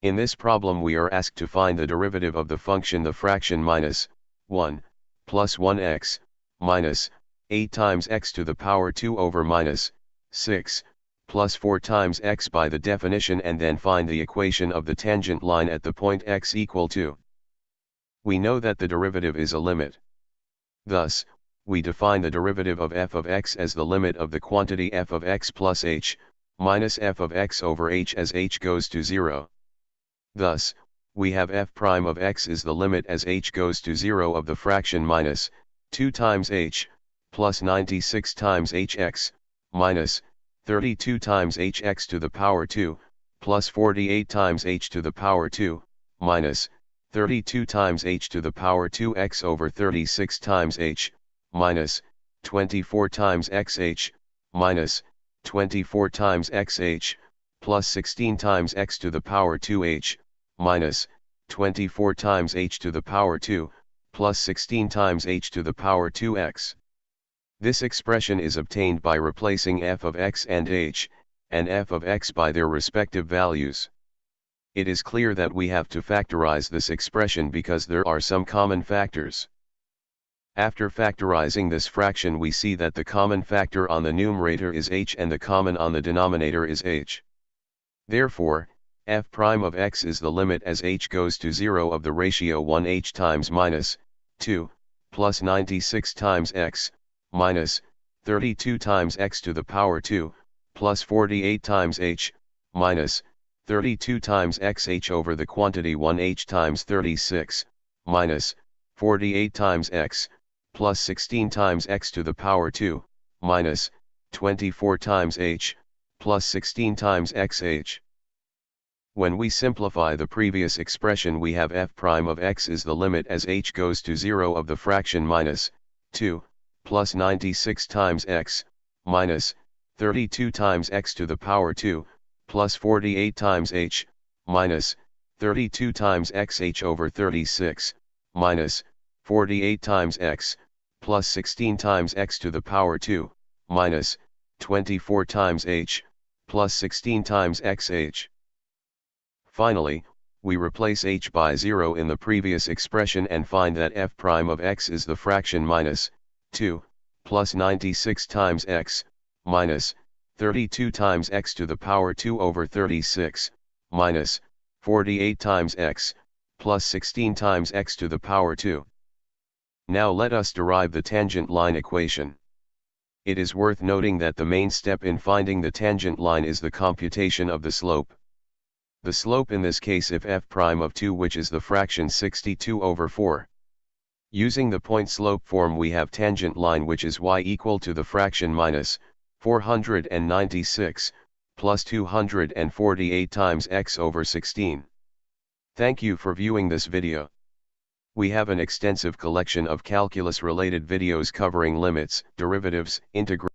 In this problem we are asked to find the derivative of the function the fraction minus 1 plus 1x minus 8 times x to the power 2 over minus 6 plus 4 times x by the definition, and then find the equation of the tangent line at the point x equal to. We know that the derivative is a limit. Thus, we define the derivative of f of x as the limit of the quantity f of x plus h, minus f of x over h as h goes to 0. Thus, we have f prime of x is the limit as h goes to 0 of the fraction minus 2 times h, plus 96 times hx, minus 32 times hx to the power 2, plus 48 times h to the power 2, minus 32 times h to the power 2x over 36 times h, minus 24 times xh, minus 24 times xh, plus 16 times x to the power 2h, minus 24 times h to the power 2, plus 16 times h to the power 2x. This expression is obtained by replacing f of x and h, and f of x by their respective values. It is clear that we have to factorize this expression because there are some common factors. After factorizing this fraction, we see that the common factor on the numerator is h and the common on the denominator is h. Therefore, f prime of x is the limit as h goes to 0 of the ratio 1h times minus 2, plus 96 times x, minus 32 times x to the power 2, plus 48 times h, minus 32 times xh over the quantity 1h times 36, minus 48 times x, plus 16 times x to the power 2, minus 24 times h, plus 16 times xh. When we simplify the previous expression, we have f prime of x is the limit as h goes to 0 of the fraction minus 2, plus 96 times x, minus 32 times x to the power 2, plus 48 times h, minus 32 times xh over 36, minus 48 times x, plus 16 times x to the power 2, minus 24 times h, plus 16 times xh. Finally, we replace h by 0 in the previous expression and find that f prime of x is the fraction minus 2, plus 96 times x, minus 32 times x to the power 2 over 36, minus 48 times x, plus 16 times x to the power 2. Now let us derive the tangent line equation. It is worth noting that the main step in finding the tangent line is the computation of the slope. The slope in this case if f prime of 2, which is the fraction 62 over 4. Using the point slope form, we have tangent line which is y equal to the fraction minus 496, plus 248 times x over 16. Thank you for viewing this video. We have an extensive collection of calculus-related videos covering limits, derivatives, integrals,